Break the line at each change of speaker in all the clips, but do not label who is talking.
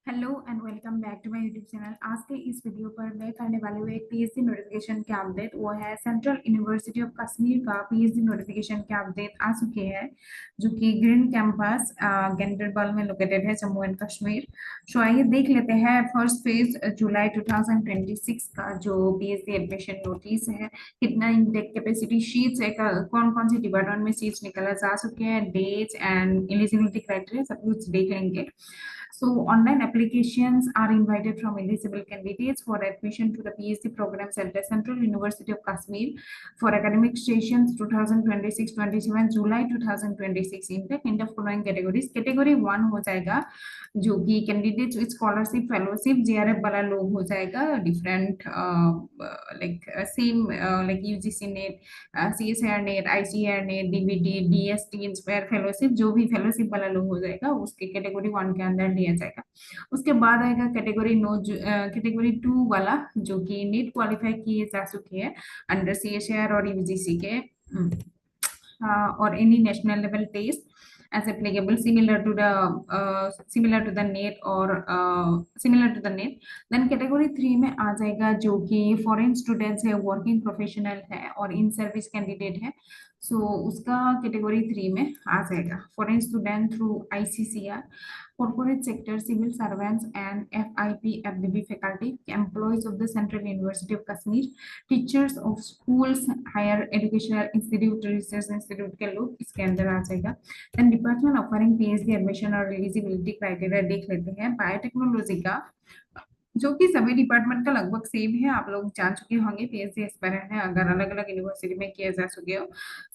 Hello and welcome back to my YouTube channel. आज के इस वीडियो पर मैं करने वाली हूँ एक पीएचडी नोटिफिकेशन के अपडेट। वो है सेंट्रल यूनिवर्सिटी ऑफ कश्मीर का पीएचडी नोटिफिकेशन के अपडेट आ चुके हैं, जो कि ग्रीन कैंपस गैंडरबल में लोकेटेड है, जम्मू एंड कश्मीर। सो आइए देख लेते हैं फर्स्ट फेज जुलाई 2026 का जो पीएचडी एडमिशन नोटिस है, कितना इनटेक कैपेसिटी शीट्स है, कौन कौन सी डिपार्टमेंट में सीट्स निकाला जा चुके हैं, डेट्स एंड एलिजिबिलिटी क्राइटेरिया सब कुछ देख लेंगे। So online applications are invited from eligible candidates for admission to the PhD programs at the Central University of Kashmir for academic sessions 2026-27 July 2026 in the following categories. Category 1 हो जाएगा जो कि candidates with scholarship fellowship JRF वाला लोग हो जाएगा, different like same like UGC net, CSR net, ICR net, DBT, DST, inspire fellowship, जो भी फेलोशिप वाला लोग हो जाएगा उसके कैटेगरी 1 के अंदर लिया जाएगा। उसके बाद आएगा कैटेगरी नो, कैटेगरी 2 वाला जो कि नीट क्वालिफाई किए जा चुके हैं अंडर सीएसआर और यूजीसी के or any national level test as applicable similar to the net or similar to the net। then category 3 में आ जाएगा जो कि फॉरेन स्टूडेंट्स है, वर्किंग प्रोफेशनल है और इन सर्विस कैंडिडेट है। सो उसका कैटेगरी 3 में आ जाएगा foreign student through ICCR, corporate sector, civil servants and FIP FDB faculty, employees of the Central University of Kashmir, teachers of schools, higher educational institute, research institute के लोग इसके अंदर आ जाएगा। then department offering PhD admission और eligibility criteria देख लेते हैं। Biotechnology का, जो कि सभी डिपार्टमेंट का लगभग सेम है, आप लोग जान चुके होंगे, पीएचडी एस्पायरेंट है अगर अलग अलग यूनिवर्सिटी में किया जा चुके हो।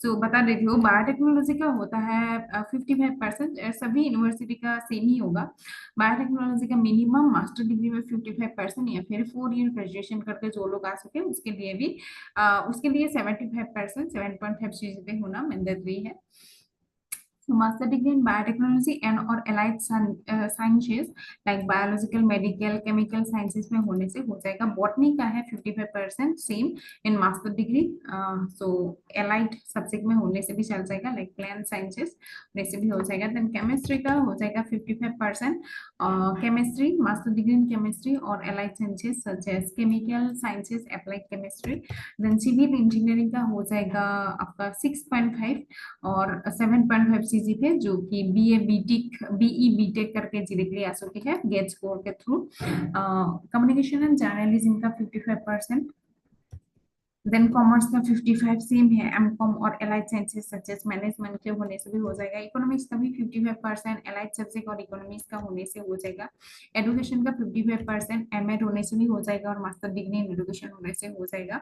सो बता देती हूँ, बायोटेक्नोलॉजी का होता है 55%, सभी यूनिवर्सिटी का सेम ही होगा। बायोटेक्नोलॉजी का मिनिमम मास्टर डिग्री में 55% या फिर 4 ईयर ग्रेजुएशन करके जो लोग आ सके उसके लिए भी उसके लिए 75%, 7.5 CGPA होना मैंडेटरी है। Master degree in biotechnology and और allied sciences like biological, medical, chemical sciences में होने से हो जाएगा। बॉटनी का है 55% same in master degree, so allied subject में होने से भी चल जाएगा, लाइक प्लांट साइंसेस होने से भी हो जाएगा। देन केमिस्ट्री का हो जाएगा 55% chemistry, master degree in chemistry और allied sciences such as chemical sciences, applied chemistry. Then civil engineering का हो जाएगा आपका 6.5 और 7.5 सीजीपीए, जो कि बीए बीटेक, बीई बीटेक करके डायरेक्टली आ सकती है गेट स्कोर के थ्रू। कम्युनिकेशन एंड जर्नलिज्म का 55%, देन कॉमर्स का 55 सेम है, एमकॉम और allied sciences such as management के होने से भी हो जाएगा। इकोनॉमिक्स का भी 55% एलाइड सब्जेक्ट और इकोनॉमिक्स का होने से हो जाएगा। एडुकेशन का 55% एमएड होने से भी हो जाएगा और मास्टर डिग्री इन एडुकेशन होने से हो जाएगा।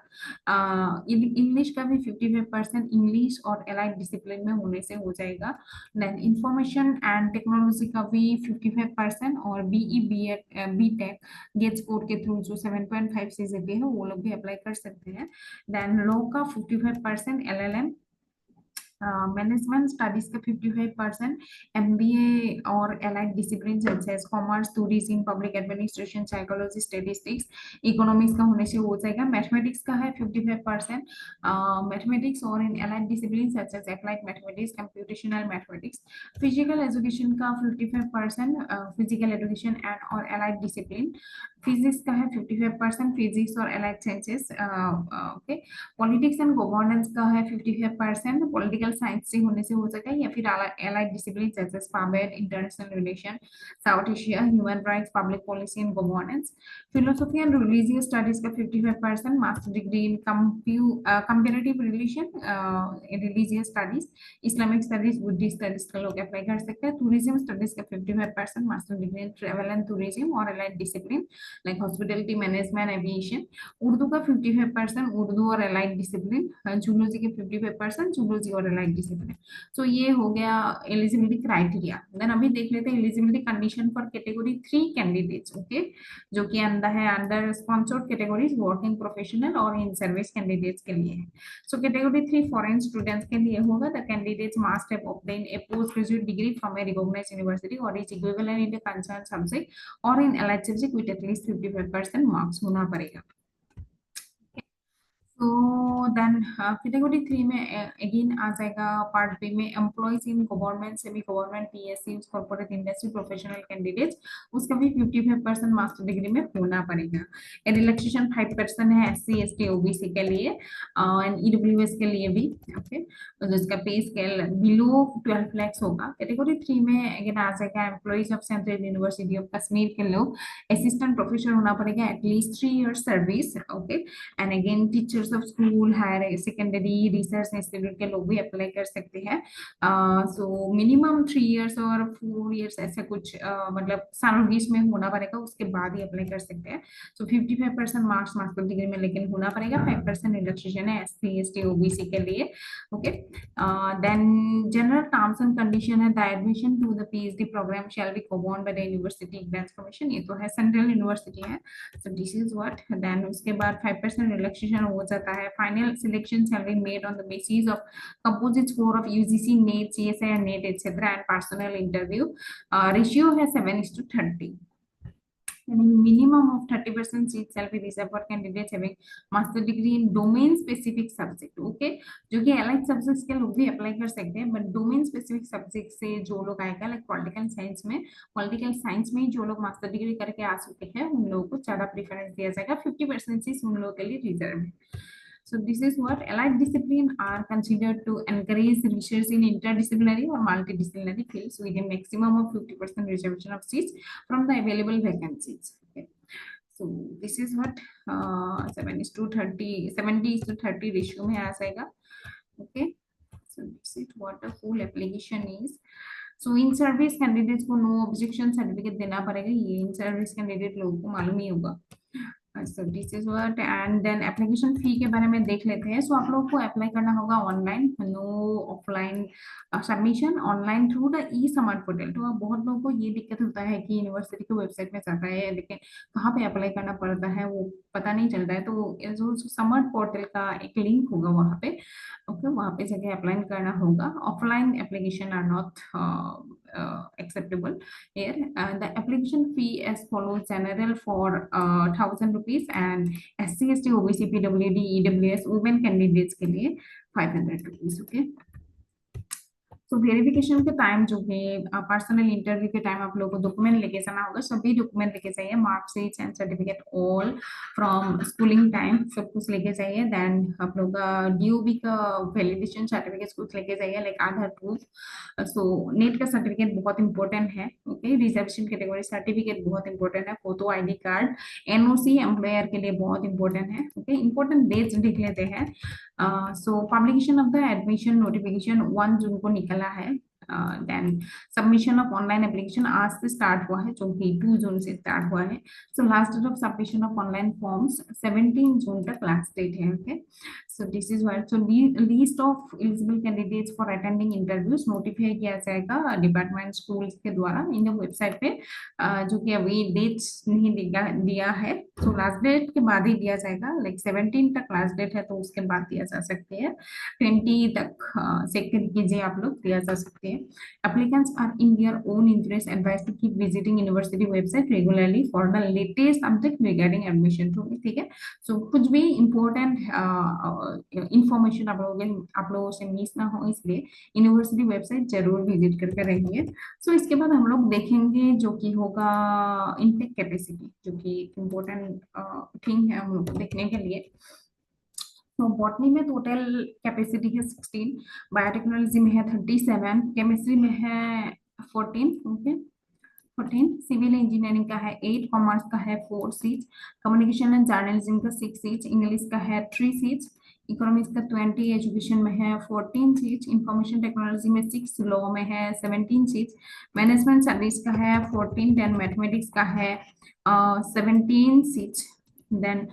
इंग्लिश का भी 55% इंग्लिश और एलाइड डिसिप्लिन में होने से हो जाएगा। देन इंफॉर्मेशन एंड टेक्नोलॉजी का भी 55% और BE BEd BTech GATE score के थ्रू जो 7.5 सीजीपीए है वो लोग भी अप्लाई कर सकते हैं। देन लॉ का 55% एलएलएम, मैनेजमेंट स्टडीज का 55%, एमबीए और एलाइड डिसिप्लिन जैसे commerce, tourism, public administration, psychology, statistics, economics का होने से हो जाएगा। मैथमेटिक्स का है 55%, मैथमेटिक्स और in allied discipline such as applied mathematics, computational mathematics. Physical education का 55%, फिजिकल एजुकेशन एंड और एलाइड डिसिप्लिन। फिजिक्स का है 55%, फिजिक्स और allied sciences. Okay, politics and governance का है 55%, पॉलिटिकल साइंस से होने से हो जाएगा या फिर एलाइड डिसिप्लिन जैसे पॉलिट, international relation, south Asia, human rights, public policy and governance. Philosophy and religious studies का 55%, master degree in comparative religion, religious studies, Islamic studies, Buddhist studies का लोग अप्लाई कर सकते हैं। टूरिज्म स्टडीज का 55%, master degree in travel and tourism और allied discipline like hospitality, management, aviation. Urdu का 55%, उर्दू और एलाइड डिसिप्लिन। जूलॉजी के 55%, जूलॉजी और एलाइड डिसिप्लिन। सो ये हो गया एलिजिबिलिटी क्राइटेरिया। देन अभी देख लेते हैं eligibility condition for category 3 candidates, okay, जो कि अंदर है under sponsored categories, working professional और इन सर्विस कैंडिडेट्स के लिए है। सो कैटेगरी 3 फॉरेन स्टूडेंट्स के लिए होगा, the candidates must have obtain a post graduate degree from a recognised university और is equivalent in the concern subject और in allied subject with at least 55% marks होना पड़ेगा। तो देन कैटेगरी 3 में again आ जाएगा पार्ट बी में employees in government semi government PSC corporate industry professional candidates, उसका भी 55% मास्टर डिग्री में होना पड़ेगा। रिलैक्सेशन 5% है एससी एसटी ओबीसी के लिए एंड ईडब्ल्यूएस के लिए भी। ओके, तो जिसका पे स्केल बिलो 12 lakhs होगा। कैटेगरी 3 में अगेन आ जाएगा employees of Central University of Kashmir के लोग, असिस्टेंट प्रोफेसर होना पड़ेगा, एटलीस्ट 3 years सर्विस। Okay, and again teachers of school higher secondary research institute के लोग भी अप्लाई कर सकते हैं। सो मिनिमम 3 years और 4 years ऐसा कुछ मतलब सर्विस में होना पड़ेगा, उसके बाद ही अप्लाई कर सकते हैं। सो 55% मार्क्स मास्टर डिग्री में लेकिन होना पड़ेगा। 5% रिलैक्सेशन है एससी एसटी ओबीसी के लिए। Okay, then general terms and condition है the admission to the PhD programme shall be governed by the university exams commission, ये तो है सेंट्रल यूनिवर्सिटी है। So this is what then उसके बाद 5% रिलैक्सेशन हो जाता है। Final selection shall be made on the basis of composite score of UGC, NET, CSI, NET, etc. and personal interview. Ratio है 7:30. Minimum of 30% seats shall be reserved for candidates having master degree in domain specific subject. Okay, जो कि अलग subjects के लोग भी apply कर सकते हैं, बट डोमेन स्पेसिफिक सब्जेक्ट से जो लोग आएगा लाइक पॉलिटिकल साइंस में जो लोग मास्टर डिग्री करके आ चुके हैं उन लोगों को ज्यादा प्रेफरेंस दिया जाएगा। 50% सीट्स उन लोगों के लिए रिजर्व है। So this is what allied discipline are considered to encourage research in interdisciplinary or multidisciplinary fields with a maximum of 50% reservation of seats from the available vacancies. Okay. So this is what 7:30 70:30 ratio में आ जाएगा। Okay. So this is what the full application is. So in service candidates को no objection certificate देना पड़ेगा, ये in service candidate लोगों को मालूम ही होगा। So this is what and then application fee के बारे में देख लेते हैं। सो आप लोगों को अप्लाई करना होगा online, no offline submission, online through the e Samarth portal. तो बहुत लोगों को ये दिक्कत होता है कि यूनिवर्सिटी की वेबसाइट में जाता है लेकिन कहाँ पे अप्लाई करना पड़ता है वो पता नहीं चलता है। तो जो समर्ट पोर्टल का एक लिंक होगा वहाँ पे, ओके, वहाँ पे जाके अप्लाई करना होगा। Offline application are not acceptable here. The application fee as follows: general for 1,000 rupees and SC ST OBC PWD EWS women candidates के लिए 500 rupees. Okay. तो वेरिफिकेशन के टाइम जो है पर्सनल इंटरव्यू के टाइम आप लोगों को डॉक्यूमेंट लेके जाना होगा, सभी डॉक्यूमेंट लेके जाइए, marksheet and certificate all from schooling time सब कुछ लेके जाइए। देन आप लोग का DOB का वैलिडेशन सर्टिफिकेट कुछ लेके जाइए लाइक आधार प्रूफ। सो नेट का सर्टिफिकेट बहुत इंपॉर्टेंट है। ओके, रिजर्वेशन कैटेगरी सर्टिफिकेट बहुत इंपॉर्टेंट है, photo ID card, NOC employer के लिए बहुत इंपॉर्टेंट है। ओके, इंपॉर्टेंट डेट्स लिख लेते हैं। So publication of the admission notification 1 June को निकला है। Then submission of online application आज से स्टार्ट हुआ है, जो कि 2 जून से स्टार्ट हुआ है। So last date of submission of online forms 17 June तक लास्ट डेट है। Okay, so this is what. So list of eligible candidates for attending interviews notified किया जाएगा डिपार्टमेंट स्कूल्स के द्वारा इन द वेबसाइट पे, जो कि अभी डेट्स नहीं दिया है। सो लास्ट डेट के बाद ही दिया जाएगा, लाइक 17 तक लास्ट डेट है तो उसके बाद दिया जा सकते हैं। 20 तक चेक कीजिए आप लोग, दिया जा सकते हैं। Applicants are in their own interest advised to keep visiting university website regularly for the latest update regarding admission। तो ठीक है, सो कुछ भी इम्पोर्टेंट इंफॉर्मेशन आप लोगों से मिस ना हो इसलिए यूनिवर्सिटी वेबसाइट जरूर विजिट करके रहिए। सो इसके बाद हम लोग देखेंगे जो कि होगा इनटेक कैपेसिटी, जो कि एक इम्पोर्टेंट थिंग है हम लोग को देखने के लिए। तो बॉटनी में टोटल कैपेसिटी है 16, बायोटेक्नोलॉजी में है 37, केमिस्ट्री में है 14, ओके 14, सिविल इंजीनियरिंग का है 8, कॉमर्स का है 4 सीट्स, कम्युनिकेशन एंड जर्नलिज्म का 6 सीट्स, इंग्लिश का है 3 सीट्स, इकोनॉमिक्स का 20, एजुकेशन में है 14 सीट्स, इंफॉर्मेशन टेक्नोलॉजी में 6, लॉ में है 17 सीट्स, मैनेजमेंट सर्विस का है 14, देन मैथमेटिक्स का है 17 सीट्स, देन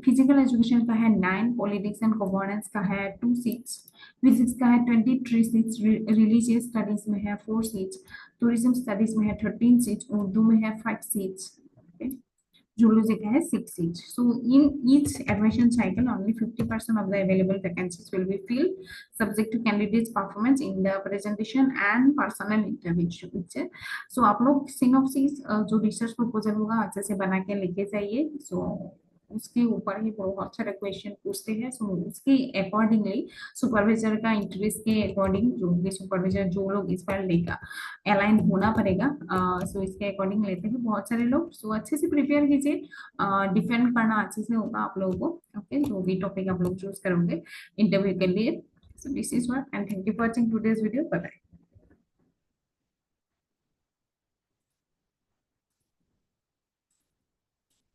फिजिकल एजुकेशन का है 9, पॉलिटिक्स एंड गवर्नेंस का है 2 सीट्स, फिजिक्स का है 23 सीट्स, रिलीजियस स्टडीज में है 4 सीट्स, टूरिज्म स्टडीज में है 13 सीट्स, उर्दू में है 5 सीट्स, जूलॉजी का है 6 seats. So in each admission cycle, only 50% of the available vacancies will be filled, subject to candidates' performance in the presentation and personal interview। So आप लोग synopsis जो research proposal होगा अच्छे से बना के लेके जाइए। So उसके ऊपर ही बहुत सारे क्वेश्चन पूछते हैं। सो उसके अकॉर्डिंगली सुपरवाइजर का इंटरेस्ट के अकॉर्डिंग जो भी सुपरवाइजर जो लोग इस पर लेगा अलाइन होना पड़ेगा। सो इसके अकॉर्डिंग लेते हैं बहुत सारे लोग। सो अच्छे से प्रिपेयर कीजिए, डिफेंड करना अच्छे से होगा आप लोगों को। ओके, जो भी टॉपिक आप लोग चूज करोगे इंटरव्यू के लिए। So this is what and thank you for watching today's video. Bye bye.